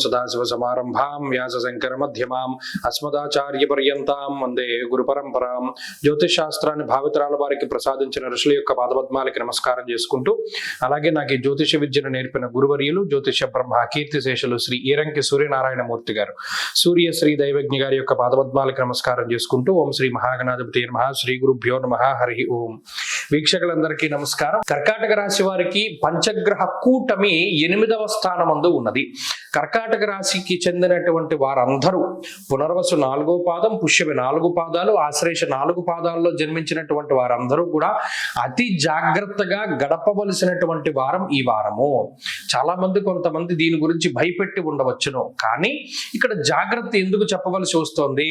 సదాశివసమారంభాం వ్యాసశంకరమధ్యమాం అస్మదాచార్యపర్యంతాం వందే గురుపరంపరాం. జ్యోతిష్ శాస్త్రాన్ని భావితరాల వారికి ప్రసాదించిన ఋషుల యొక్క పాదపద్మాలకి నమస్కారం చేసుకుంటూ, అలాగే నాకు ఈ జ్యోతిష విద్యను నేర్పిన గురువర్యులు జ్యోతిష బ్రహ్మ కీర్తిశేషులు శ్రీ ఈరంకి సూర్యనారాయణమూర్తి గారు, సూర్య శ్రీ దైవజ్ఞ గారి యొక్క పాదపద్మాలకి నమస్కారం చేసుకుంటూ, ఓం శ్రీ మహాగణాధిపతి నమః, శ్రీ గురుభ్యో నమః, హరి ఓం. వీక్షకులందరికీ నమస్కారం. కర్కాటక రాశి వారికి పంచగ్రహ కూటమి 8వ స్థానమందు ఉన్నది. కర్కాటక రాశికి చెందినటువంటి వారందరూ పునర్వసు 4వ పాదం, పుష్యమి 4 పాదాలు, ఆశ్లేష 4 పాదాల్లో జన్మించినటువంటి వారందరూ కూడా అతి జాగ్రత్తగా గడపవలసినటువంటి వారం ఈ వారము. చాలా మంది కొంతమంది దీని గురించి భయపెట్టి ఉండవచ్చును, కానీ ఇక్కడ జాగ్రత్త ఎందుకు చెప్పవలసి వస్తోంది?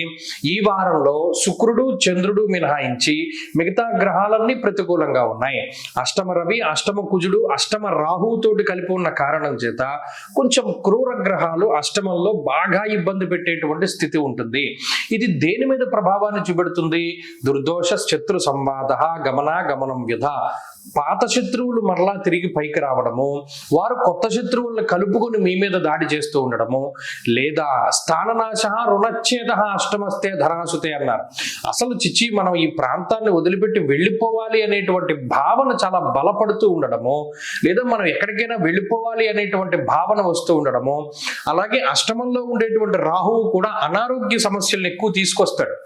ఈ వారంలో శుక్రుడు, చంద్రుడు మినహాయించి మిగతా గ్రహాలన్నీ ప్రతికూలంగా ఉన్నాయి. అష్టమ రవి, అష్టమ కుజుడు, అష్టమ రాహుతోటి కలిపి ఉన్న కారణం చేత కొంచెం క్రూర గ్రహాలు అష్టమంలో బాగా ఇబ్బంది పెట్టేటువంటి స్థితి ఉంటుంది. ఇది దేని మీద ప్రభావాన్ని చూపెడుతుంది? దుర్దోష శత్రు సంవాద గమనం వ్యధ. పాత శత్రువులు మరలా తిరిగి పైకి రావడము, వారు కొత్త శత్రువులను కలుపుకొని మీ మీద దాడి చేస్తూ ఉండడము, లేదా స్థాననాశ రుణచ్ఛేద అష్టమస్తే ధరాసుతే అన్నారు. అసలు చిచ్చి మనం ఈ ప్రాంతాన్ని వదిలిపెట్టి వెళ్ళిపోవాలి అనేటువంటి భావన చాలా బలపడుతూ ఉండడము, లేదా మనం ఎక్కడికైనా వెళ్ళిపోవాలి అనేటువంటి భావన వస్తూ ఉండడము. అలాగే అష్టమంలో ఉండేటువంటి రాహువు కూడా అనారోగ్య సమస్యలను ఎక్కువ తీసుకొస్తాడు.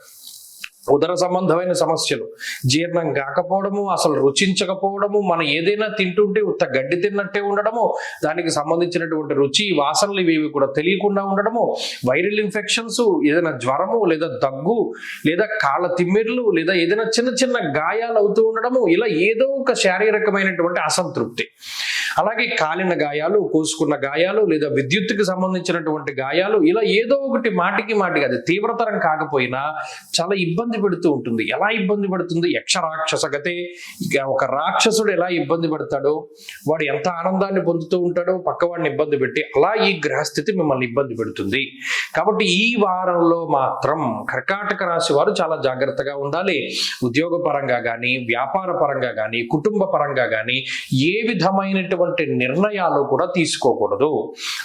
ఉదర సంబంధమైన సమస్యలు, జీర్ణం కాకపోవడము, అసలు రుచించకపోవడము, మనం ఏదైనా తింటుంటే ఉత్త గడ్డి తిన్నట్టే ఉండడము, దానికి సంబంధించినటువంటి రుచి వాసనలు ఇవి కూడా తెలియకుండా ఉండడము, వైరల్ ఇన్ఫెక్షన్స్, ఏదైనా జ్వరము లేదా దగ్గు లేదా కాళ్ళ తిమ్మిర్లు లేదా ఏదైనా చిన్న చిన్న గాయాలు అవుతూ ఉండడము, ఇలా ఏదో ఒక శారీరకమైనటువంటి అసంతృప్తి. అలాగే కాలిన గాయాలు, కోసుకున్న గాయాలు లేదా విద్యుత్తుకి సంబంధించినటువంటి గాయాలు, ఇలా ఏదో ఒకటి మాటికి అది తీవ్రతరం కాకపోయినా చాలా ఇబ్బంది పెడుతూ ఉంటుంది. ఎలా ఇబ్బంది పడుతుంది? యక్ష రాక్షస గతే. ఇక ఒక రాక్షసుడు ఎలా ఇబ్బంది పడతాడో, వాడు ఎంత ఆనందాన్ని పొందుతూ ఉంటాడో పక్కవాడిని ఇబ్బంది పెట్టి, అలా ఈ గ్రహస్థితి మిమ్మల్ని ఇబ్బంది పెడుతుంది. కాబట్టి ఈ వారంలో మాత్రం కర్కాటక రాశి వారు చాలా జాగ్రత్తగా ఉండాలి. ఉద్యోగ పరంగా కానీ, వ్యాపార పరంగా కానీ, కుటుంబ పరంగా కానీ ఏ విధమైనటువంటి నిర్ణయాలు కూడా తీసుకోకూడదు.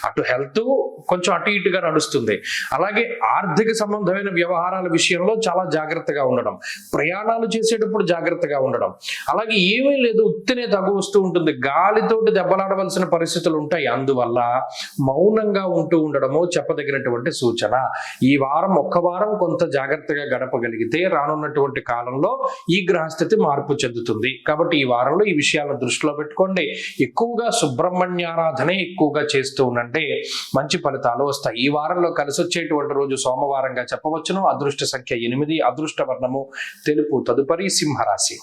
అటు హెల్త్ కొంచెం అటు ఇటుగా నడుస్తుంది. అలాగే ఆర్థిక సంబంధమైన వ్యవహారాల విషయంలో చాలా జాగ్రత్తగా ఉండడం, ప్రయాణాలు చేసేటప్పుడు జాగ్రత్తగా ఉండడం. అలాగే ఏమీ లేదు, ఉత్తినే తగ్గు వస్తూ ఉంటుంది, గాలితోటి దెబ్బలాడవలసిన పరిస్థితులు ఉంటాయి. అందువల్ల మౌనంగా ఉంటూ ఉండడము చెప్పదగినటువంటి సూచన. ఈ వారం ఒక్క వారం కొంత జాగ్రత్తగా గడపగలిగితే రానున్నటువంటి కాలంలో ఈ గ్రహస్థితి మార్పు చెందుతుంది. కాబట్టి ఈ వారంలో ఈ విషయాలను దృష్టిలో పెట్టుకోండి. ఎక్కువగా సుబ్రహ్మణ్యారాధనే ఎక్కువగా చేస్తూ ఉండండి, మంచి ఫలితాలు వస్తాయి. ఈ వారంలో కలిసి వచ్చేటువంటి రోజు సోమవారంగా చెప్పవచ్చును. అదృష్ట సంఖ్య 8, అదృష్ట వర్ణము తెలుపు. తదుపరి సింహరాశి.